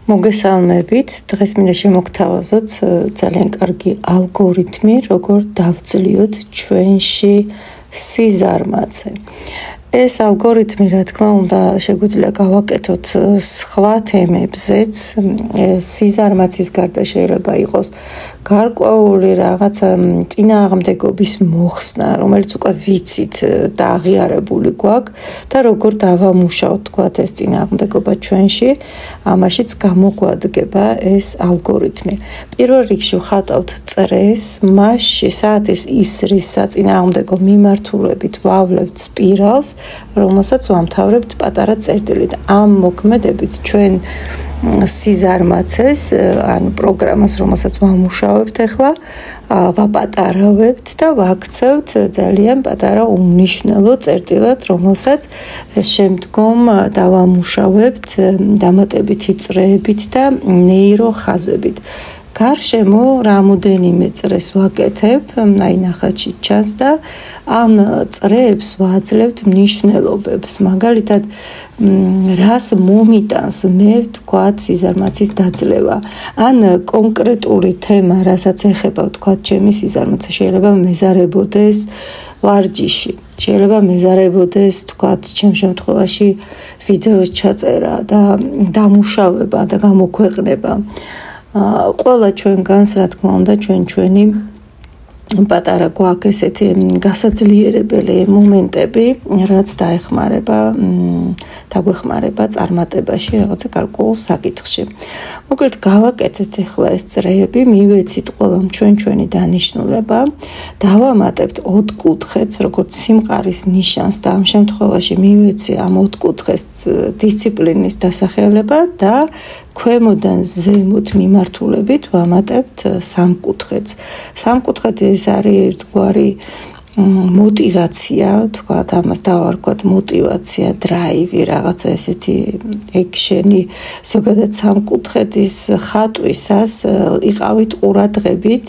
მოგესალმებით. დღეს მინდა შემოგთავაზოთ ძალიან კარგი ალგორითმი, როგორ დავძლიოთ ჩვენში სიზარმაცე. ეს ალგორითმი, რა თქმა უნდა, შეგვიძლია გავაკეთოთ სხვა თემებზეც. სიზარმაცის გარდა შეიძლება იყოს გარკვეული რაღაცა წინააღმდეგობის მოხსნა, რომელიც უკვე ვიცით და აღიარებული გვაქვს და როგორ დავამუშავოთ, თქვათ, ეს წინააღმდეგობა ჩვენში, ამაშიც გამოგვადგება ეს ალგორითმი. პირველ რიგში ვხატავთ წრეს, მასში საათის ისრის საწინააღმდეგო მიმართულებით ვავლებთ სპირალს, რომელსაც ვამთავრებთ პატარა წერტილით. ამ მოქმედებით ჩვენ სიზარმაცეს, ან პროგრამას, რომელსაც ვამუშავებთ ახლა, ვაპატარავებთ და ვაქცევთ ძალიან პატარა უმნიშვნელო წერტილად, რომელსაც შემდგომ დავამუშავებთ დამატებითი წრეებით და ნეიროხაზებით. გარშემო რამოდენიმე წრეს ვაკეთებ, აი ნახეთ ჩანს და ამ წრეებს ვაძლევთ მნიშვნელობებს. მაგალითად, რას მომიტანს მე ვთქვათ სიზარმაცის დაძლევა. ან კონკრეტული თემა, რასაც ეხება ვთქვათ ჩემი სიზარმაცე, შეიძლება მეზარებოდეს ვარჯიში. შეიძლება მეზარებოდეს ვთქვათ ჩემ შემთხვევაში ვიდეოს ჩაწერა და დამუშავება და გამოქვეყნება. ყველა ჩვენგანს, რა თქმა უნდა, ჩვენი პატარა გვაქვს ესეთი გასაძლიერებელი მომენტები, რაც დაგვეხმარება წარმატებაში რაღაცა გარკვეულ საკითხში. მოკლედ გავაკეთეთ ახლა ეს წრეები, მივეცით ყველამ ჩვენი დანიშნულება, დავამატებთ ოთხკუთხედს, როგორც სიმყარის ნიშანს და ამ შემთხვევაში მივეცი ამ ოთხკუთხედს დისციპლინის დასახელება და ქვემოდან ზემოთ მიმართულებით ვამატებთ სამკუთხედს. სამკუთხედი ეს არის ერთგვარი მოტივაცია, თქვათ, ამას დავარქვათ მოტივაცია, დრაივი, რაღაცა ესეთი ექშენი. ზოგადად სამკუთხედის ხატვისას იყავით ყურადღებით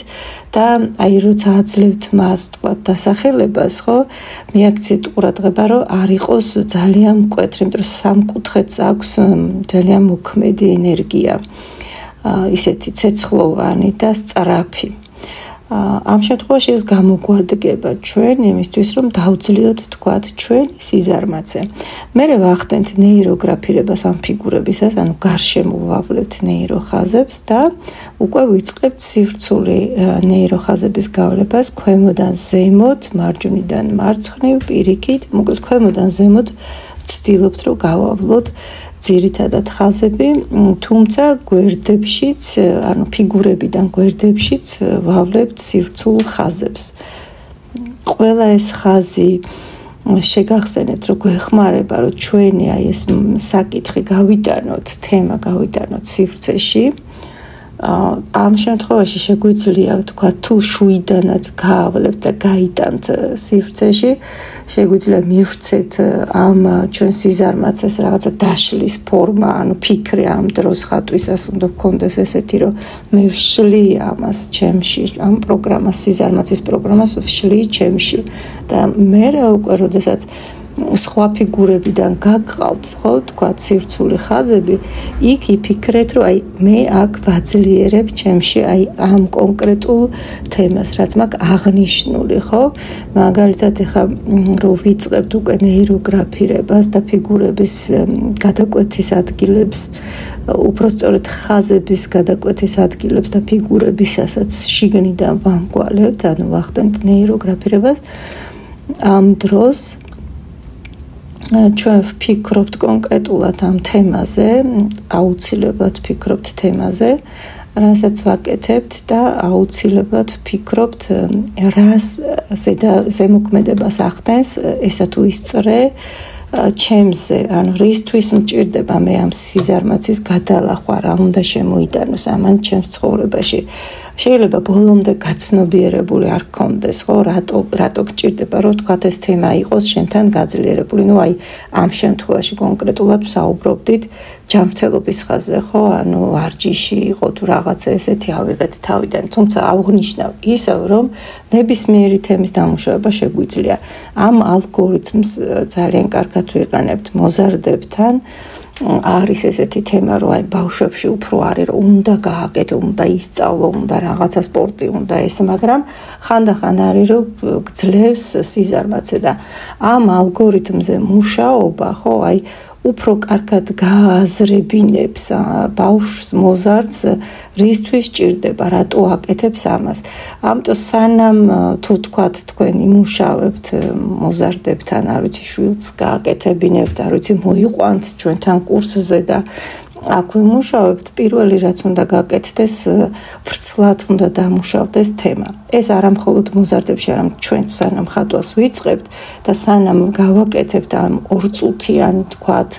და აი როცა აძლევთ მას, თქვათ, დასახელებას, ხო, მიაქციეთ ყურადღება, რომ არ იყოს ძალიან მკვეთრი, იმიტომ რომ სამკუთხედს აქვს ძალიან მოქმედი ენერგია, ისეთი ცეცხლოვანი და სწრაფი. ამ შემთხვევაში ეს გამოგვადგება ჩვენ იმისთვის, რომ დავძლიოთ, თქვათ, ჩვენი სიზარმაცე. მერე ვახდენთ ნეიროგრაფირებას ამ ფიგურებისას, ანუ გარშემო ვავლებთ ნეიროხაზებს და უკვე ვიწყებთ სივრცული ნეიროხაზების გავლებას ქვემოდან ზემოთ, მარჯვნიდან მარცხნივ, პირიქით, მოკლედ ქვემოდან ზემოთ ვცდილობთ, რომ გავავლოთ ძირითადად ხაზები, თუმცა გვერდებშიც, ანუ ფიგურებიდან გვერდებშიც ვავლებთ სივრცულ ხაზებს. ყველა ეს ხაზი შეგახსენებთ, რომ გვეხმარება, რომ ჩვენი აი ეს საკითხი გავიტანოთ, თემა გავიტანოთ სივრცეში. ამ შემთხვევაში შეგვიძლია ვთქვათ, თუ შუიდანაც გაავლებთ და გაიტანთ სივრცეში, შეგვიძლია მივცეთ ამ ჩვენ სიზარმაცეს რაღაცა დაშლის ფორმა, ანუ ფიქრი ამ დროს ხატვისას უნდა გქონდეს ესეთი, რომ მე ვშლი ამას ჩემში, ამ პროგრამას, სიზარმაცის პროგრამას ვშლი ჩემში და მე უკვე როდესაც სხვა ფიგურებიდან გაგყავთ, ხო, თქვათ, სივრცული ხაზები, იქ იფიქრეთ, რომ აი მე აქ ვაძლიერებ ჩემში აი ამ კონკრეტულ თემას, რაც მაქვს აღნიშნული, ხო? მაგალითად, ეხა რომ ვიწყებთ უკვე ნეიროგრაფირებას და ფიგურების გადაკვეთის ადგილებს, უпростоრად ხაზების გადაკვეთის ადგილებს და ფიგურებისასაც შიგნიდან ვამგვალებთ, ანუ ვახდენთ ნეიროგრაფირებას. ამ დროს ჩვენ ვფიქრობთ კონკრეტულად ამ თემაზე, აუცილებლად ვფიქრობთ თემაზე, რასაც ვაკეთებთ და აუცილებლად ვფიქრობთ, რას ზემოქმედებას ახდენს ესა თუ ის წრე ჩემზე, ანუ რისთვის მჭირდება მე ამ სიზარმაცის გადალახვა, რა უნდა შემოიტანოს ამან ჩემს ცხოვრებაში. შეიძლება ბოლომდე გაცნობიერებული არ გქონდეს, ხო, რატო გჭირდება, რომ თქვათ ეს თემა იყოს შენთან გაძლიერებული. ნუ აი ამ შემთხვევაში კონკრეტულად ვსაუბრობდით ჯანმრთელობის ხაზზე, ხო, ანუ ვარჯიში იყო თუ რაღაცა ესეთი ავიღეთ თავიდან, თუმცა აღვნიშნავ ისევ, რომ ნებისმიერი თემის დამუშავება შეგვიძლია. ამ ალგორითმს ძალიან კარგად ვიყენებთ მოზარდებთან არის ესეთი თემა, რომ აი ბავშვებში უფრო არის, რომ უნდა გააკეთო, უნდა ისწავლო, უნდა რაღაცა სპორტი, უნდა ეს, მაგრამ ხანდახან არის, რომ გძლევს სიზარმაცე და ამ ალგორითმზე მუშაობა, ხო, აი უფრო კარგად გააზრებინებს ბავშვს, მოზარდს, რისთვის ჭირდება, რატო აკეთებს ამას. ამიტომ სანამ თუ თქვათ თქვენ იმუშავებთ მოზარდებთან, არ ვიცი, შვილს გააკეთებინებთ, არ ვიცი, მოიყვანთ ჩვენთან კურსზე და აქ ვიმუშავებთ, პირველი რაც უნდა გაკეთდეს, ვრცლად უნდა დამუშავდეს თემა. ეს არა მხოლოდ მოზარდებში, არამედ ჩვენ სანამ ხატვას ვიწყებთ და სანამ გავაკეთებთ ამ 2 წუთიან, თქვათ,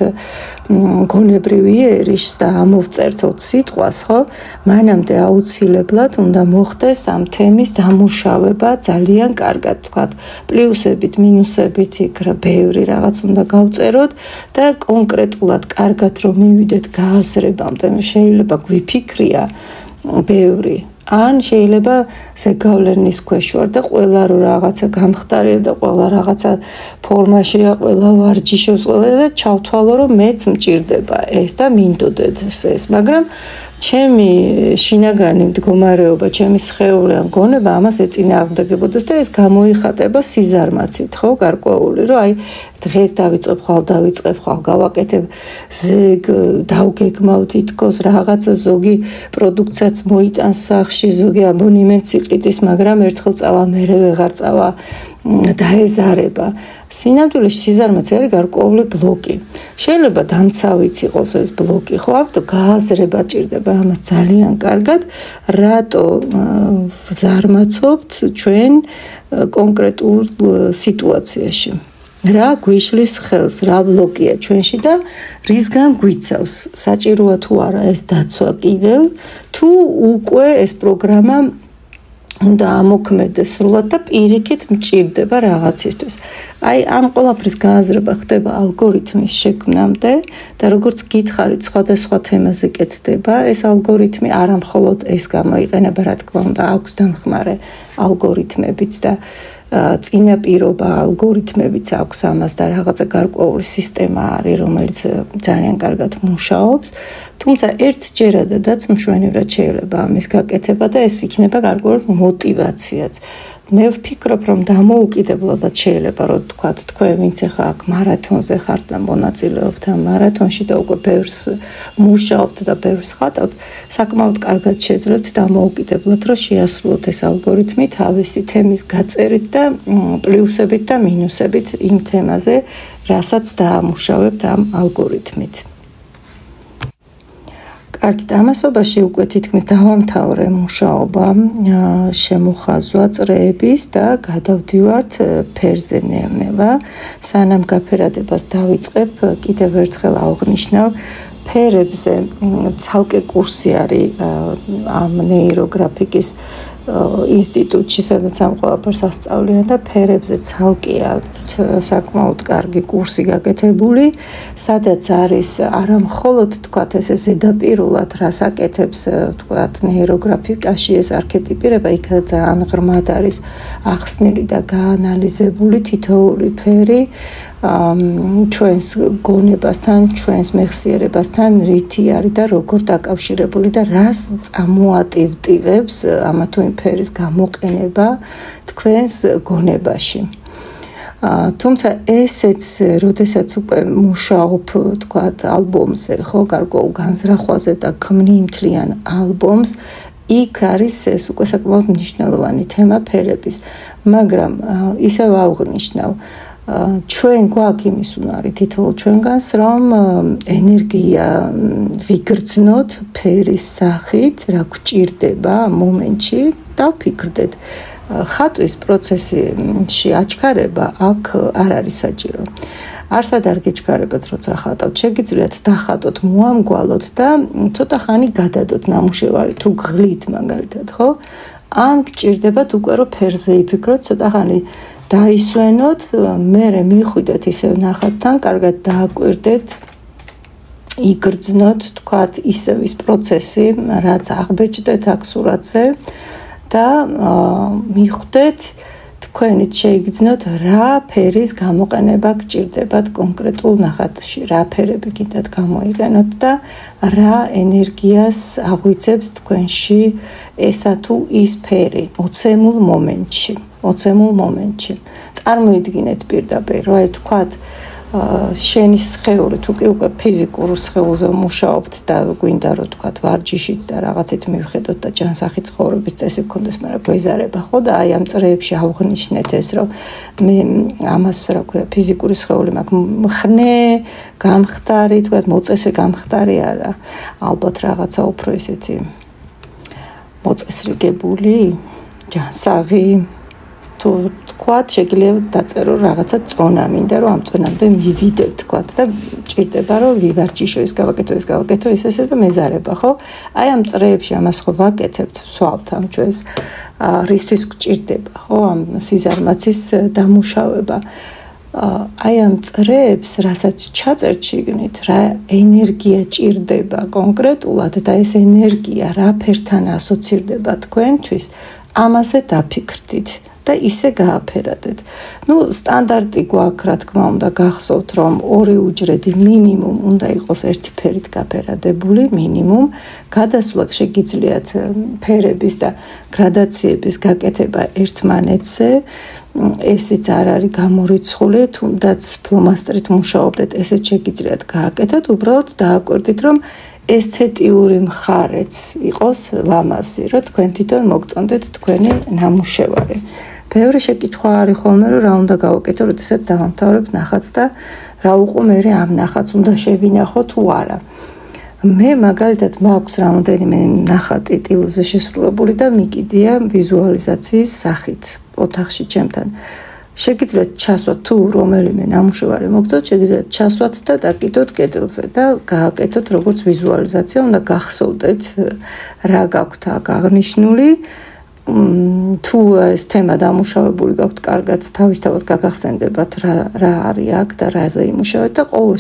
გონებრივ იერიშს და ამოვწერთოთ სიტყვას, ხო? მანამდე აუცილებლად უნდა მოხდეს ამ თემის დამუშავება ძალიან კარგად, თქვათ, პლუსებით, მინუსებით, იქ ბევრი რაღაც უნდა გავწეროთ და კონკრეტულად კარგად რომ მივიდეთ გააზრებამდე, შეიძლება გვიფიქრია ბევრი. ან შეიძლება ზეგავლენის ქვეშ ვარ და ყველა რო რაღაცა გამხდარია და ყველა რაღაცა ფორმაშია, ყველა ვარჯიშობს, ყველა და ჩავთვალო რომ მეც მჭირდება ეს და მინდოდეთ ეს, მაგრამ ჩემი შინაგანი მდგომარეობა, ჩემი სხეული ან გონება ამას ეწინააღმდეგებოდეს და ეს გამოიხატება სიზარმაცით, ხო, გარკვეული, რომ აი დღეს დავიწყებ, ხვალ დავიწყებ, ხვალ გავაკეთებ, ზეგ დავგეგმავ თითქოს რაღაცა ზოგი პროდუქციაც მოიტანს სახში, ზოგი აბონემენტს იყიდის, მაგრამ ერთხელ წავა, მერე ვეღარ წავა. დაეზარება. სინამდვილეში სიზარმაცე არის გარკვეული ბლოკი. შეიძლება დამცავიც იყოს ეს ბლოკი, ხო? ამიტომ გააზრება ჭირდება ამას ძალიან კარგად, რატო ვზარმაცობთ ჩვენ კონკრეტულ სიტუაციაში. რა გვიშლის ხელს, რა ბლოკია ჩვენში და რისგან გვიცავს, საჭიროა თუ არა ეს დაცვა კიდევ, თუ უკვე ეს პროგრამა უნდა ამოქმედდეს სრულად და პირიქით მჭირდება რაღაცისთვის. აი ამ ყველაფრის გააზრება ხდება ალგორითმის შექმნამდე და როგორც გითხარით, სხვადასხვა თემაზე კეთდება. ეს ალგორითმი არა მხოლოდ ეს გამოიყენება, რა თქმა უნდა, აქვს დამხმარე ალგორითმებიც და წინაპირობა ალგორითმებიც აქვს ამას და რაღაცა გარკვეული სისტემა არის, რომელიც ძალიან კარგად მუშაობს. თუმცა ერთჯერადადაც მშვენივრად შეიძლება ამის გაკეთება და ეს იქნება გარკვეული мотивაციაც. მე ვფიქრობ, რომ დამოუკიდებლად შეიძლება, რომ თქვათ, თქვენ ვინც ახლა აქ მარათონზე ხართ და მონაწილეობთ ამ მარათონში და უკვე ბევრს მუშაობთ და ბევრს ხატავთ, საკმაოდ კარგად შეძლებთ დამოუკიდებლად, რომ შეასრულოთ ეს ალგორითმი თავისი თემის გაწერით და პლუსებით და მინუსებით იმ თემაზე, რასაც დაამუშავებთ ამ ალგორითმით. კარგით, ამასობაში უკვე თითქმის დავამთავრე მუშაობა, შემოხაზვა წრეების და გადავდივართ ფერზე ნელა. სანამ გაფერადებას დავიწყებ, კიდევ ერთხელ აღვნიშნავ, ფერებზე ცალკე კურსი არის ამ ნეიროგრაფიკის ინსტიტუტში, სადაც ამ ყველაფერს ასწავლიან და ფერებზე ცალკეა საკმაოდ კარგი კურსი გაკეთებული, სადაც არის არა მხოლოდ თქვათ ესე ზედაპირულად რას აკეთებს თქვათ ნეიროგრაფიკაში ეს არქეტიპირება, იქ ძალიან ღრმად არის ახსნილი და გაანალიზებული თითოეული ფერი ჩვენს გონებასთან, ჩვენს მეხსიერებასთან რითი არის და როგორ დაკავშირებული და რას წამოატივტივებს ამა თუ იმ ფერის გამოყენება თქვენს გონებაში. თუმცა ესეც, როდესაც უკვე მუშაობ, თქვათ, ალბომზე, ხო, გარკვეულ განზრახვაზე და ქმნი მთლიან ალბომს, იქ არის ეს უკვე საკმაოდ მნიშვნელოვანი თემა ფერების, მაგრამ ისევ აღვნიშნავ, ჩვენ გვაქვს იმის უნარი თითოეულ ჩვენგანს, რომ ენერგია ვიგრძნოთ ფერის სახით, რა გვჭირდება მომენტში და ვფიქრდეთ. ხატვის პროცესში აჩქარება აქ არ არის საჭირო. არსად არ გეჩქარებათ, როცა ხატავთ, შეგიძლიათ დახატოთ, მოამგვალოთ და ცოტა ხანი გადადოთ ნამუშევარი, თუ გღლით მაგალითად, ხო? ან გჭირდებათ უკვე რომ ფერზე იფიქროთ, ცოტა ხანი დაისვენოთ, მერე მიხვიდეთ ისევ ნახატთან, კარგად დააკვირდეთ, იგრძნოთ, თქვათ, ისევ ის პროცესი, რაც აღბეჭდეთ აქ სურათზე და მიხვდეთ თქვენით შეიგრძნოთ რა ფერის გამოყენება გჭირდებათ კონკრეტულ ნახატში, რა ფერები გინდათ გამოიყენოთ და რა ენერგიას აღვიძებს თქვენში ესა თუ ის ფერი მოცემულ მომენტში. წარმოიდგინეთ პირდაპირ, რომ აი თქვათ შენი სხეული თუ კი უკვე ფიზიკურ სხეულზე მუშაობთ და გვინდა რომ თქვათ ვარჯიშით და რაღაცით მივხედოთ და ჯანსაღი ცხოვრების წესი გქონდეს, მაგრამ გვეზარება ხო და აი ამ წრეებში ავღნიშნეთ ეს რომ მე ამას რა ქვია ფიზიკური სხეული მაქვს მხნე, გამხდარი, თქვათ მოწესე გამხდარი არა, ალბათ რაღაცა უფრო ისეთი მოწესრიგებული, ჯანსაღი თუ თქვათ შეგიძლია დაწერო რაღაცა წონა მინდა რომ ამ წონამდე მივიდებ თქვათ და ჭირდება რომ ვივარჯიშო ის გავაკეთო ესე და მეზარება ხო აი ამ წრეებში ამას ხო ვაკეთებთ ვსვავთ ამ ჩვენს რისთვის გჭირდება ხო ამ სიზარმაცის დამუშავება აი ამ წრეებს რასაც ჩაწერთ შიგნით რა ენერგია ჭირდება კონკრეტულად და ეს ენერგია რა ფერთან ასოცირდება თქვენთვის ამაზე დაფიქრდით და ისე გააფერადეთ. სტანდარტი გვაქვს, რა თქმა უნდა, გახსოვთ, რომ ორი უჯრედი მინიმუმ უნდა იყოს ერთი ფერით გაფერადებული, მინიმუმ. გადასვლად შეგიძლიათ ფერების და გრადაციების გაკეთება ერთმანეთზე. ესეც არ არის გამორიცხული, თუნდაც ფლომასტერით მუშაობდეთ, ესეც შეგიძლიათ გააკეთოთ, უბრალოდ დააკვირდით, რომ ესთეტიური მხარეც იყოს ლამაზი, რომ თქვენ თვითონ მოგწონდეთ თქვენი ნამუშევარი. ბევრი შეკითხვა არის ხოლმე, რომ რა უნდა გავაკეთო, როდესაც დავამთავრებ ნახატს და რა უყო მე ამ ნახატს უნდა შევინახო თუ არა. მე მაგალითად მაქვს რამოდენიმე ნახატი ტილოზე შესრულებული და მიკიდია ვიზუალიზაციის სახით ოთახში ჩემთან. შეგიძლიათ ჩასვათ თუ რომელიმე ნამუშევარი მოგწოთ, შეგიძლიათ ჩასვათ და დაკიდოთ კედელზე და გააკეთოთ როგორც ვიზუალიზაცია, უნდა გახსოვდეთ რა გაქვთ აქ აღნიშნული. თუ ეს თემა დამუშავებული გაქვთ კარგად, თავისთავად გაგახსენდებათ რა არის აქ და რაზე იმუშავეთ და ყოველ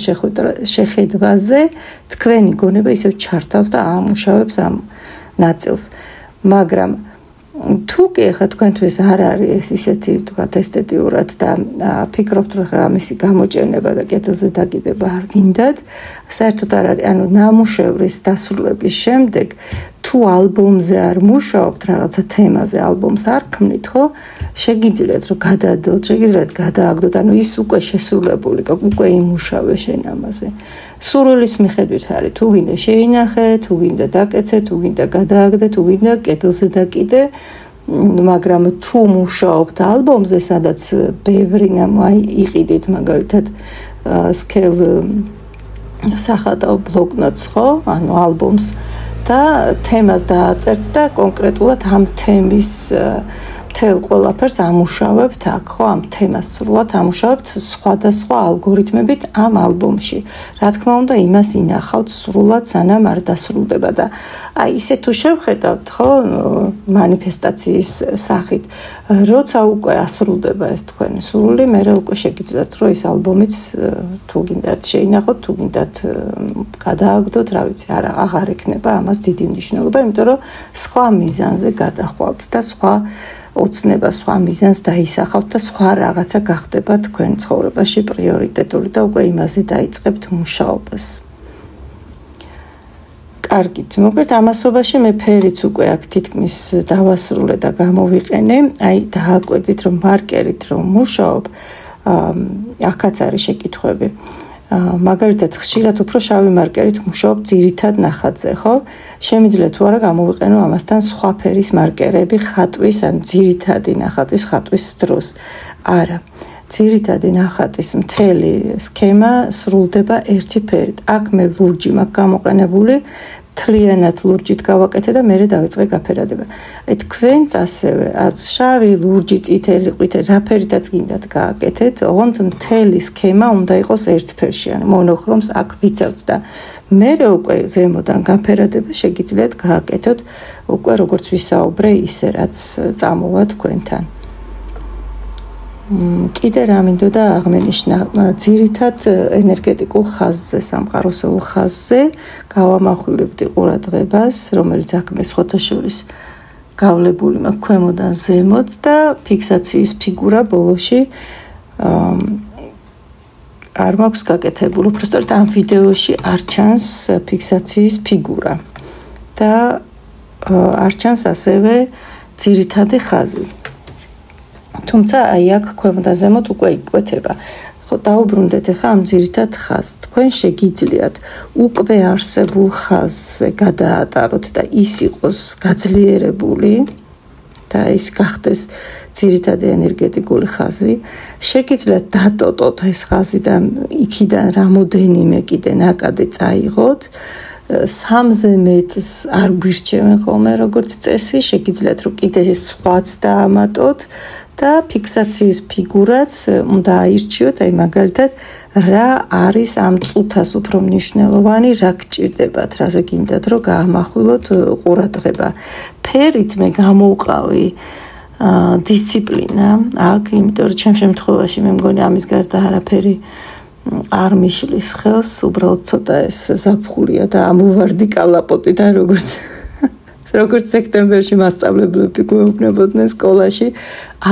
შეხედვაზე თქვენი გონება ისევ ჩართავს და აამუშავებს ამ ნაწილს. მაგრამ თუ კი ახლა თქვენთვის არ არის ეს ისეთი თქვათ ესთეტიურად და ფიქრობთ რომ ხა ამისი გამოჭენება და კედელზე დაკიდება არ გინდათ, საერთოდ არ არის, ანუ ნამუშევრის დასრულების შემდეგ თუ ალბომზე არ მუშაობთ რაღაცა თემაზე, ალბომს არ ქმნით, ხო? შეგიძლიათ რომ გადადოთ, შეგიძლიათ გადააგდოთ, ანუ ის უკვე შესრულებული, უკვე იმუშავე შენ ამაზე. სურვილის მიხედვით არის, თუ გინდა შეინახე, თუ გინდა დაკეცე, თუ გინდა გადააგდე, თუ გინდა კედელზე დაკიდე, მაგრამ თუ მუშაობთ ალბომზე, სადაც ბევრი აი იყიდით მაგალითად სკელ სახატავ ბლოკნოტს, ხო? ანუ ალბომს და თემას დააწერთ და კონკრეტულად ამ თემის მთელ ყველაფერს ამუშავებთ აქ, ხო, ამ თემას სრულად ამუშავებთ სხვადასხვა ალგორითმებით ამ ალბომში. რა თქმა უნდა, იმას ინახავთ სრულად, სანამ არ დასრულდება და აი ისე თუ შევხედავთ, ხო, მანიფესტაციის სახით, როცა უკვე ასრულდება ეს თქვენი სურვილი, მე უკვე შეგიძლიათ, რომ ეს ალბომიც თუ გინდათ შეინახოთ, თუ გინდათ გადააგდოთ, რა ვიცი, აღარ ექნება ამას დიდი მნიშვნელობა, იმიტომ რომ სხვა მიზანზე გადახვალთ და სხვა ოცნება სხვა მიზანს დაისახავთ და სხვა რაღაცა გახდება თქვენ ცხოვრებაში პრიორიტეტული და უკვე იმაზე დაიწყებთ მუშაობას. კარგით, მოკლედ ამასობაში მე ფერიც უკვე აქ თითქმის დავასრულე და გამოვიყენე. აი დააკვირდით რომ მარკერით რომ მუშაობ, აქაც არის შეკითხვები. მაგალითად ხშირად უფრო შავი მარკერით მუშაობ ძირითად ნახატზე, ხო? შემიძლია თუ არა გამოვიყენო ამასთან სხვა ფერის მარკერები ხატვის, ან ძირითადი ნახატის ხატვის დროს. არა. ძირითადი ნახატის მთელი სქემა სრულდება ერთი ფერით. აქ მე ლურჯი მაქვს გამოყენებული, თლიანად ლურჯით გავაკეთე და მერე დავიწყე გაფერადება. თქვენც ასევე შავი, ლურჯი, წითელი, ყვითელი, რა ფერითაც გინდათ გააკეთეთ, ოღონდ მთელი სქემა უნდა იყოს ერთფერში, ანუ მონოქრომს აქ ვიცავთ და მერე უკვე ზემოდან გაფერადება შეგიძლიათ გააკეთოთ უკვე როგორც ვისაუბრე, ისე რაც წამოვა თქვენთან. კიდე რა მინდოდა აღმენიშნა, ძირითად ენერგეტიკულ ხაზზე, სამყაროსეულ ხაზზე გავამახვილებდი ყურადღებას, რომელიც აქ მე სხვათა შორის გავლებული მაქვს ქვემოდან ზემოთ და ფიქსაციის ფიგურა ბოლოში არ მაქვს გაკეთებული. უბრალოდ ამ ვიდეოში არ ჩანს ფიქსაციის ფიგურა და არ ჩანს ასევე ძირითადი ხაზი. თუმცა აი აქ ქვემოდან ზემოთ უკვე იკვეთება. ხო, დაუბრუნდეთ ახლა ამ ძირითად ხაზს. თქვენ შეგიძლიათ უკვე არსებულ ხაზზე გადაატაროთ და ის იყოს გაძლიერებული და ის გახდეს ძირითადი ენერგეტიკული ხაზი. შეგიძლიათ დატოტოთ ეს ხაზი და იქიდან რამოდენიმე კიდე ნაკადი წაიღოთ. 3-ზე მეტს არ გვირჩევენ ხოლმე როგორც წესი, შეგიძლიათ რომ კიდე სხვაც დაამატოთ და ფიქსაციის ფიგურაც უნდა აირჩიოთ, აი მაგალითად რა არის ამ წუთას უფრო მნიშვნელოვანი, რა გჭირდებათ, რაზე გინდათ რომ გაამახვილოთ ყურადღება. ფერით მე გამოვყავი დისციპლინა აქ, იმიტომ რომ ჩემ შემთხვევაში მე მგონი ამის გარდა არაფერი არ მიშლის ხელს, უბრალოდ ცოტა ეს ზაფხულია და ამოვარდი კალაპოტიდან, როგორც სექტემბერში მასწავლებლები გვეუბნებოდნენ სკოლაში,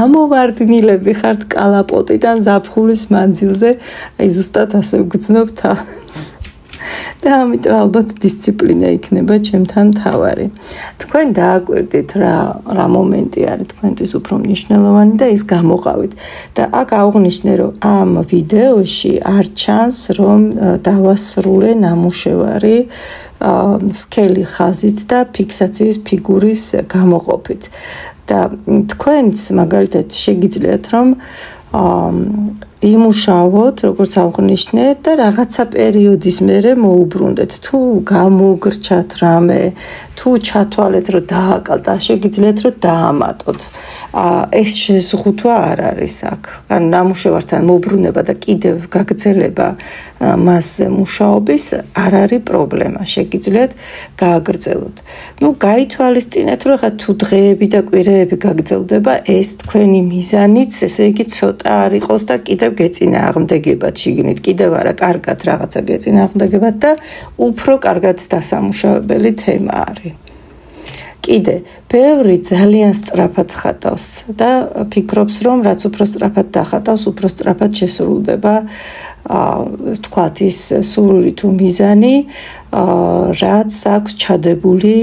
ამოვარდნილები ხართ კალაპოტიდან ზაფხულის მანძილზე, აი ზუსტად ასე ვგრძნობ თავს. და ამიტომ ალბათ დისციპლინა იქნება ჩემთან მთავარი. თქვენ დააკვირდით რა მომენტი არის თქვენთვის უფრო მნიშვნელოვანი და ის გამოყავით. და აქ აღვნიშნე, რომ ამ ვიდეოში არ ჩანს, რომ დავასრულე ნამუშევარი სქელი ხაზით და ფიქსაციის ფიგურის გამოყოფით. და თქვენც მაგალითად შეგიძლიათ რომ იმუშავოთ, როგორც აღვნიშნე და რაღაცა პერიოდის მერე მოუბრუნდეთ. თუ გამოგრჩათ რამე, თუ ჩათვალეთ, რომ დააკალთ, შეგიძლიათ რომ დაამატოთ. ეს შეზღუდვა არ არის აქ. ან ნამუშევართან მოbrunება და კიდევ გაგრძელება მასზე მუშაობის არ არის პრობლემა. შეგიძლიათ გააგრძელოთ. გაითვალისწინეთ, რომ ხა თუ დღეები და კვირეები გაგრძელდება, ეს თქვენი მიზანიც, ესე იგი ცოტა არ იყოს და კიდევ გეწინააღმდეგებათ შიგნით, კიდევ არა კარგად რაღაცა გეწინააღმდეგებათ და უფრო კარგად დასამუშავებელი თემა არის. კიდე, ბევრი ძალიან სწრაფად ხატავს და ფიქრობს, რომ რაც უფრო სწრაფად დახატავს, უფრო სწრაფად შესრულდება თქვათ ის სურვილი თუ მიზანი, რაც აქვს ჩადებული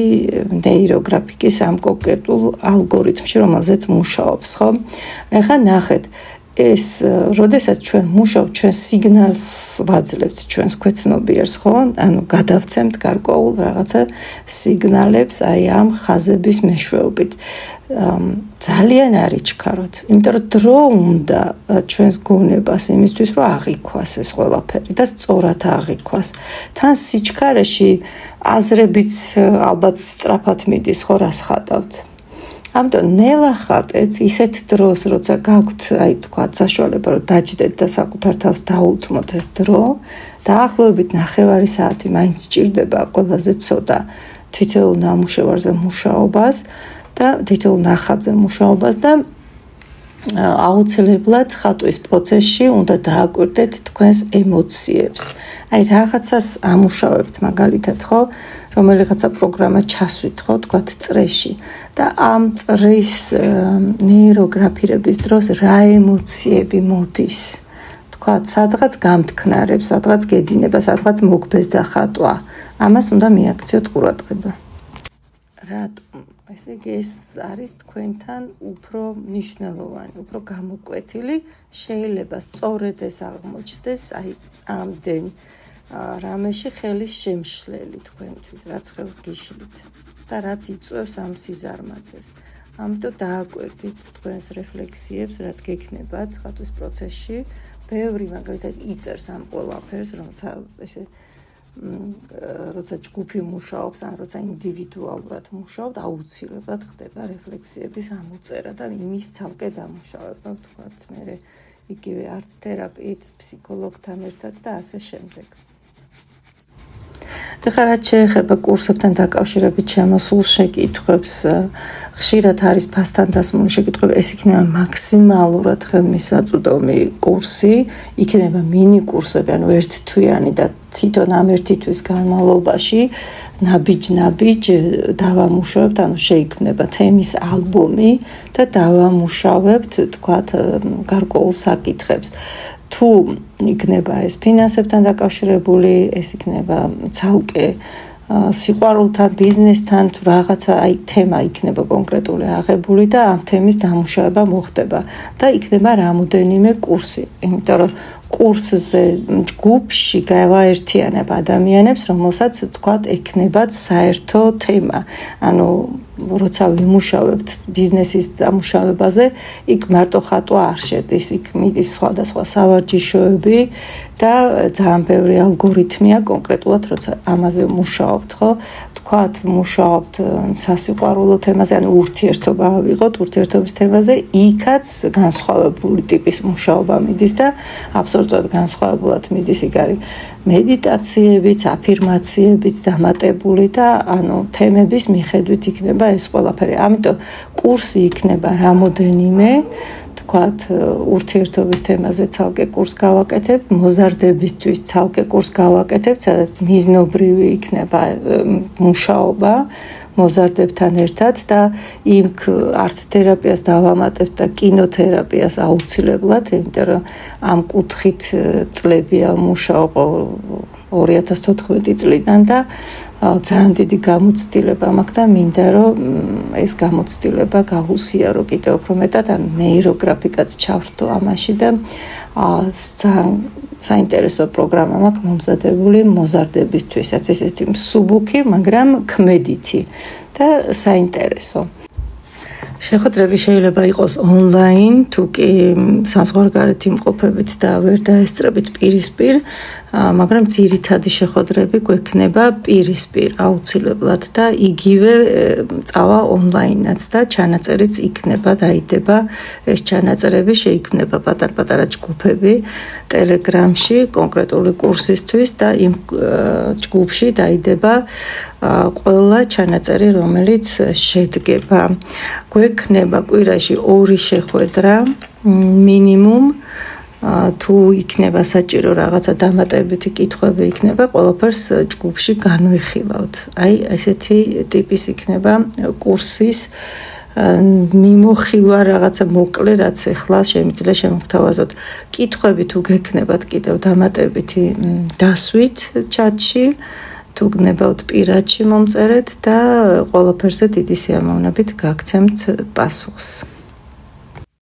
ნეიროგრაფიკის ამ კონკრეტულ ალგორითმში, რომელზეც მუშაობს, ხო? ეხლა ნახეთ, ეს, როდესაც ჩვენ მუშაობთ, ჩვენ სიგნალს ვაძლევთ ჩვენს ქვეცნობიერს, ხო? ანუ გადავცემთ გარკვეულ რაღაცა სიგნალებს აი ამ ხაზების მეშვეობით. ძალიან არ იჩქაროთ, იმიტომ რომ დრო უნდა ჩვენს გონებას იმისთვის, რომ აღიქვას ეს ყველაფერი და სწორად აღიქვას. თან სიჩქარეში აზრებიც ალბათ სწრაფად მიდის, ხო, რას ხატავთ. ამიტომ ნელა ხატეთ ისეთ დროს, როცა გაქვთ, აი თქვათ, საშუალება, რომ დაჯდეთ და საკუთარ თავს დაუთმოთ ეს დრო, დაახლოებით 9 საათი მაინც სჭირდება ყველაზე ცოტა თითოეულ ნამუშევარზე მუშაობას და თითოეულ ნახატზე მუშაობას და აუცილებლად ხატვის პროცესში უნდა დააკვირდეთ თქვენს ემოციებს. აი რაღაცას ამუშავებთ მაგალითად, ხო? რომელიღაცა პროგრამა ჩასვით, ხო, თქვათ წრეში და ამ წრის ნეიროგრაფირების დროს რა ემოციები მოდის? თქვათ, სადღაც გამთქნარებს, სადღაც გეძინება, სადღაც მოგბეზდა ხატვა. ამას უნდა მიაქციოთ ყურადღება. რატომ? ესე იგი ეს არის თქვენთან უფრო მნიშვნელოვანი, უფრო გამოკვეთილი, შეიძლება სწორედ ეს აღმოჩნდეს აი ამდენ რამეში ხელის შემშლელი თქვენთვის, რაც ხელს გიშლით და რაც იწვევს ამ სიზარმაცეს. ამიტომ დააკვირდით თქვენს რეფლექსიებს, რაც გექნებათ ხატვის პროცესში. ბევრი მაგალითად იწერს ამ ყველაფერს, როცა ჯგუფი მუშაობს, ან როცა ინდივიდუალურად მუშაობთ, აუცილებლად ხდება რეფლექსიების ამოწერა და იმის ცალკე დამუშავება, თქვათ, მე იგივე არტ თერაპიით, ფსიქოლოგთან ერთად და ასე შემდეგ. ეხლა რაც შეეხება კურსებთან დაკავშირებით შემოსულ შეკითხვებს, ხშირად არის ფასთან დასმული შეკითხვები, ეს იქნება მაქსიმალურად ხელმისაწვდომი კურსი, იქნება მინი კურსები, ანუ ერთთვიანი და თვითონ ამ ერთი თვის განმავლობაში ნაბიჯ დავამუშავებთ, ანუ შეიქმნება თემის ალბომი და დავამუშავებთ, თქვათ, გარკვეულ საკითხებს. თუ იქნება ეს ფინანსებთან დაკავშირებული, ეს იქნება ცალკე სიყვარულთან, ბიზნესთან, თუ რაღაცა თემა იქნება კონკრეტული აღებული და ამ თემის დამუშავება მოხდება და იქნება რამოდენიმე კურსი, იმიტომ რომ კურსზე ჯგუფში გავაერთიანებ ადამიანებს, რომელსაც თქვათ ექნებათ საერთო თემა. ანუ როცა ვიმუშავებთ ბიზნესის დამუშავებაზე, იქ მარტო ხატვა არ შედის, იქ მიდის სხვადასხვა სავარჯიშოები და ძალიან ბევრი ალგორითმია კონკრეტულად, როცა ამაზე მუშაობთ, ხო? თქვათ, მუშაობთ სასიყვარულო თემაზე, ანუ ურთიერთობა ავიღოთ, ურთიერთობის თემაზე, იქაც განსხვავებული ტიპის მუშაობა მიდის და აბსოლუტურად განსხვავებულად მიდის, იქ არის მედიტაციებიც, აფირმაციებიც დამატებული და ანუ თემების მიხედვით იქნება ეს ყველაფერი. ამიტომ კურსი იქნება რამოდენიმე, თქვათ, ურთიერთობის თემაზე ცალკე კურს გავაკეთებ, მოზარდებისთვის ცალკე კურს გავაკეთებ, სადაც მიზნობრივი იქნება მუშაობა მოზარდებთან ერთად და იმ არტ თერაპიას დავამატებ და კინოთერაპიას აუცილებლად, იმიტომ რომ ამ კუთხით წლებია მუშაობა 2014 წლიდან და ძალიან დიდი გამოცდილება მაქვს და მინდა რომ ეს გამოცდილება გავუსიარო კიდევ უფრო მეტად, ან ნეიროგრაფიკაც ჩავრთო ამაში და ძალიან საინტერესო პროგრამა მაქვს მომზადებული მოზარდებისთვისაც, ესეთი მსუბუქი, მაგრამ ქმედითი და საინტერესო. შეხვედრები შეიძლება იყოს ონლაინ, თუ კი საზღვარგარეთ იმყოფებით და ვერ დაესწრებით პირისპირ, მაგრამ ძირითადი შეხვედრები გვექნება პირისპირ აუცილებლად და იგივე წავა ონლაინაც და ჩანაწერიც იქნება, დაიდება ეს ჩანაწერები, შეიქმნება პატარ-პატარა ჯგუფები ტელეგრამში კონკრეტული კურსისთვის და იმ ჯგუფში დაიდება ყველა ჩანაწერი, რომელიც შედგება. გვექნება კვირაში 2 შეხვედრა მინიმუმ, თუ იქნება საჭირო რაღაცა დამატებითი კითხვები იქნება, ყველაფერს ჯგუფში განვიხილავთ. აი, ესეთი ტიპის იქნება კურსის მიმოხილვა რაღაცა მოკლე, რაც ახლა შემიძლია შემოგთავაზოთ. კითხვები თუ გექნებათ კიდევ დამატებითი დასვით ჩატში, თუ გნებავთ პირადში მომწერეთ და ყველაფერზე დიდი სიამოვნებით გაგცემთ პასუხს.